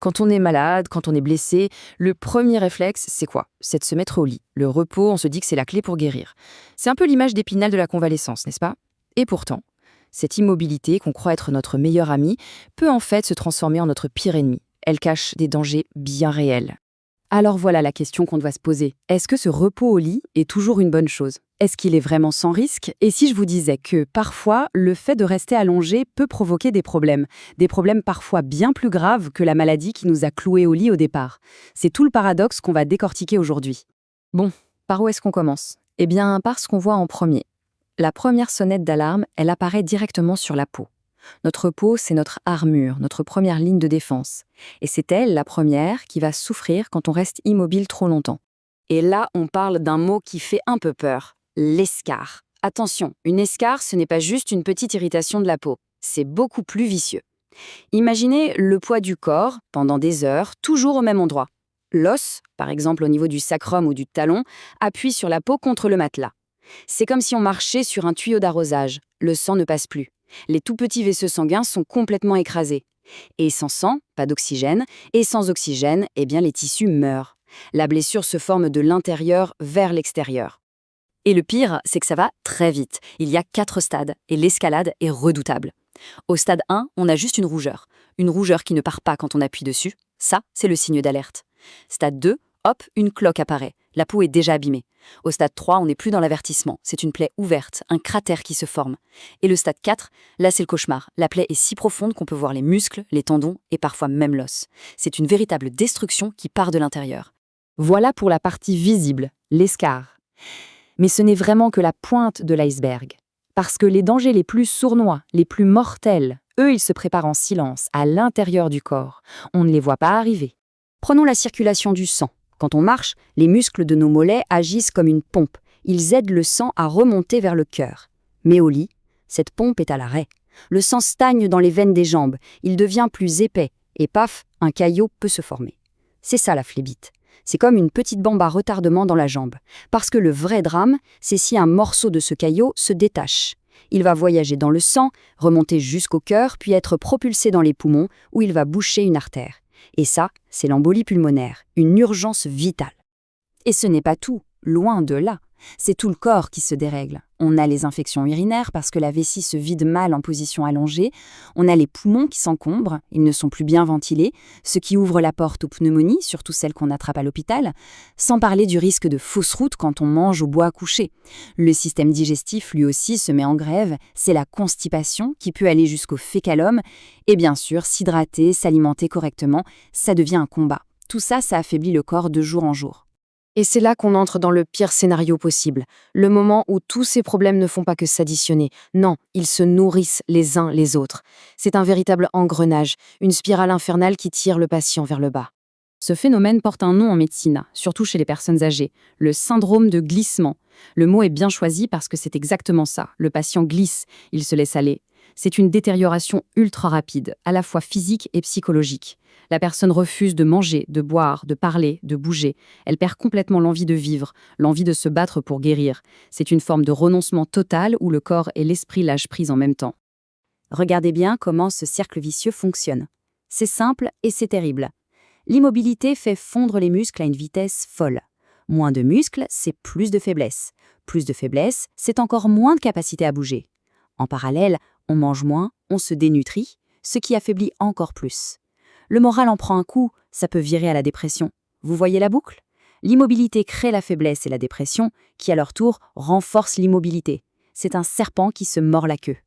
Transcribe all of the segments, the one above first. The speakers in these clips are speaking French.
Quand on est malade, quand on est blessé, le premier réflexe, c'est quoi? C'est de se mettre au lit. Le repos, on se dit que c'est la clé pour guérir. C'est un peu l'image d'Épinal de la convalescence, n'est-ce pas? Et pourtant, cette immobilité qu'on croit être notre meilleure amie peut en fait se transformer en notre pire ennemi. Elle cache des dangers bien réels. Alors voilà la question qu'on doit se poser. Est-ce que ce repos au lit est toujours une bonne chose? Est-ce qu'il est vraiment sans risque? Et si je vous disais que parfois, le fait de rester allongé peut provoquer des problèmes parfois bien plus graves que la maladie qui nous a cloués au lit au départ. C'est tout le paradoxe qu'on va décortiquer aujourd'hui. Bon, par où est-ce qu'on commence? Eh bien, par ce qu'on voit en premier. La première sonnette d'alarme, elle apparaît directement sur la peau. Notre peau, c'est notre armure, notre première ligne de défense. Et c'est elle, la première, qui va souffrir quand on reste immobile trop longtemps. Et là, on parle d'un mot qui fait un peu peur, l'escar. Attention, une escar, ce n'est pas juste une petite irritation de la peau, c'est beaucoup plus vicieux. Imaginez le poids du corps, pendant des heures, toujours au même endroit. L'os, par exemple au niveau du sacrum ou du talon, appuie sur la peau contre le matelas. C'est comme si on marchait sur un tuyau d'arrosage, le sang ne passe plus. Les tout petits vaisseaux sanguins sont complètement écrasés. Et sans sang, pas d'oxygène, et sans oxygène, eh bien les tissus meurent. La blessure se forme de l'intérieur vers l'extérieur. Et le pire, c'est que ça va très vite. Il y a 4 stades, et l'escalade est redoutable. Au stade 1, on a juste une rougeur qui ne part pas quand on appuie dessus. Ça, c'est le signe d'alerte. Stade 2, hop, une cloque apparaît. La peau est déjà abîmée. Au stade 3, on n'est plus dans l'avertissement. C'est une plaie ouverte, un cratère qui se forme. Et le stade 4, là c'est le cauchemar. La plaie est si profonde qu'on peut voir les muscles, les tendons et parfois même l'os. C'est une véritable destruction qui part de l'intérieur. Voilà pour la partie visible, l'escar. Mais ce n'est vraiment que la pointe de l'iceberg. Parce que les dangers les plus sournois, les plus mortels, eux, ils se préparent en silence, à l'intérieur du corps. On ne les voit pas arriver. Prenons la circulation du sang. Quand on marche, les muscles de nos mollets agissent comme une pompe. Ils aident le sang à remonter vers le cœur. Mais au lit, cette pompe est à l'arrêt. Le sang stagne dans les veines des jambes, il devient plus épais, et paf, un caillot peut se former. C'est ça la phlébite. C'est comme une petite bombe à retardement dans la jambe. Parce que le vrai drame, c'est si un morceau de ce caillot se détache. Il va voyager dans le sang, remonter jusqu'au cœur, puis être propulsé dans les poumons, où il va boucher une artère. Et ça, c'est l'embolie pulmonaire, une urgence vitale. Et ce n'est pas tout, loin de là. C'est tout le corps qui se dérègle. On a les infections urinaires parce que la vessie se vide mal en position allongée. On a les poumons qui s'encombrent, ils ne sont plus bien ventilés, ce qui ouvre la porte aux pneumonies, surtout celles qu'on attrape à l'hôpital, sans parler du risque de fausse route quand on mange ou boit à coucher. Le système digestif, lui aussi, se met en grève. C'est la constipation qui peut aller jusqu'au fécalome. Et bien sûr, s'hydrater, s'alimenter correctement, ça devient un combat. Tout ça, ça affaiblit le corps de jour en jour. Et c'est là qu'on entre dans le pire scénario possible, le moment où tous ces problèmes ne font pas que s'additionner. Non, ils se nourrissent les uns les autres. C'est un véritable engrenage, une spirale infernale qui tire le patient vers le bas. Ce phénomène porte un nom en médecine, surtout chez les personnes âgées, le syndrome de glissement. Le mot est bien choisi parce que c'est exactement ça. Le patient glisse, il se laisse aller. C'est une détérioration ultra rapide, à la fois physique et psychologique. La personne refuse de manger, de boire, de parler, de bouger. Elle perd complètement l'envie de vivre, l'envie de se battre pour guérir. C'est une forme de renoncement total où le corps et l'esprit lâchent prise en même temps. Regardez bien comment ce cercle vicieux fonctionne. C'est simple et c'est terrible. L'immobilité fait fondre les muscles à une vitesse folle. Moins de muscles, c'est plus de faiblesse. Plus de faiblesse, c'est encore moins de capacité à bouger. En parallèle, on mange moins, on se dénutrit, ce qui affaiblit encore plus. Le moral en prend un coup, ça peut virer à la dépression. Vous voyez la boucle? L'immobilité crée la faiblesse et la dépression, qui à leur tour renforcent l'immobilité. C'est un serpent qui se mord la queue.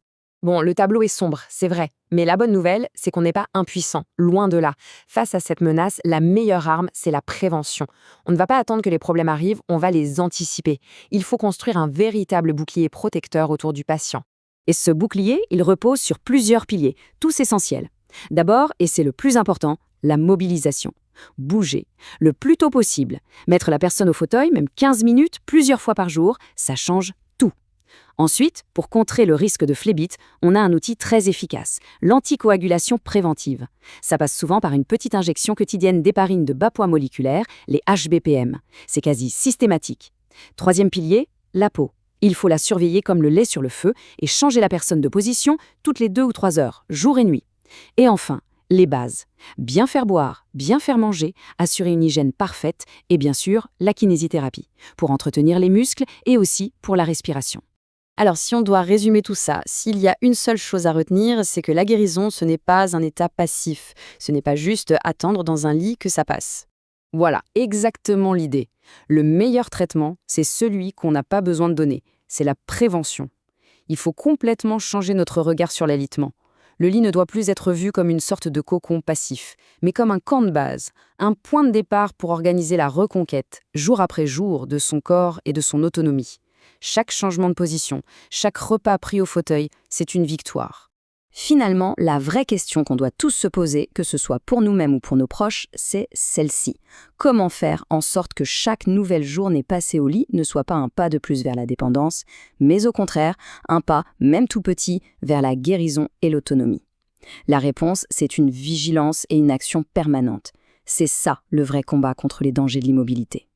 Bon, le tableau est sombre, c'est vrai. Mais la bonne nouvelle, c'est qu'on n'est pas impuissant, loin de là. Face à cette menace, la meilleure arme, c'est la prévention. On ne va pas attendre que les problèmes arrivent, on va les anticiper. Il faut construire un véritable bouclier protecteur autour du patient. Et ce bouclier, il repose sur plusieurs piliers, tous essentiels. D'abord, et c'est le plus important, la mobilisation. Bouger, le plus tôt possible. Mettre la personne au fauteuil, même 15 minutes, plusieurs fois par jour, ça change tout. Ensuite, pour contrer le risque de phlébite, on a un outil très efficace, l'anticoagulation préventive. Ça passe souvent par une petite injection quotidienne d'héparine de bas poids moléculaire, les HBPM. C'est quasi systématique. Troisième pilier, la peau. Il faut la surveiller comme le lait sur le feu et changer la personne de position toutes les 2 ou 3 heures, jour et nuit. Et enfin, Les bases. Bien faire boire, bien faire manger, assurer une hygiène parfaite et bien sûr la kinésithérapie, pour entretenir les muscles et aussi pour la respiration. Alors si on doit résumer tout ça, s'il y a une seule chose à retenir, c'est que la guérison, ce n'est pas un état passif. Ce n'est pas juste attendre dans un lit que ça passe. Voilà, exactement l'idée. Le meilleur traitement, c'est celui qu'on n'a pas besoin de donner. C'est la prévention. Il faut complètement changer notre regard sur l'alitement. Le lit ne doit plus être vu comme une sorte de cocon passif, mais comme un camp de base, un point de départ pour organiser la reconquête, jour après jour, de son corps et de son autonomie. Chaque changement de position, chaque repas pris au fauteuil, c'est une victoire. Finalement, la vraie question qu'on doit tous se poser, que ce soit pour nous-mêmes ou pour nos proches, c'est celle-ci. Comment faire en sorte que chaque nouvelle journée passée au lit ne soit pas un pas de plus vers la dépendance, mais au contraire, un pas, même tout petit, vers la guérison et l'autonomie? La réponse, c'est une vigilance et une action permanente. C'est ça le vrai combat contre les dangers de l'immobilité.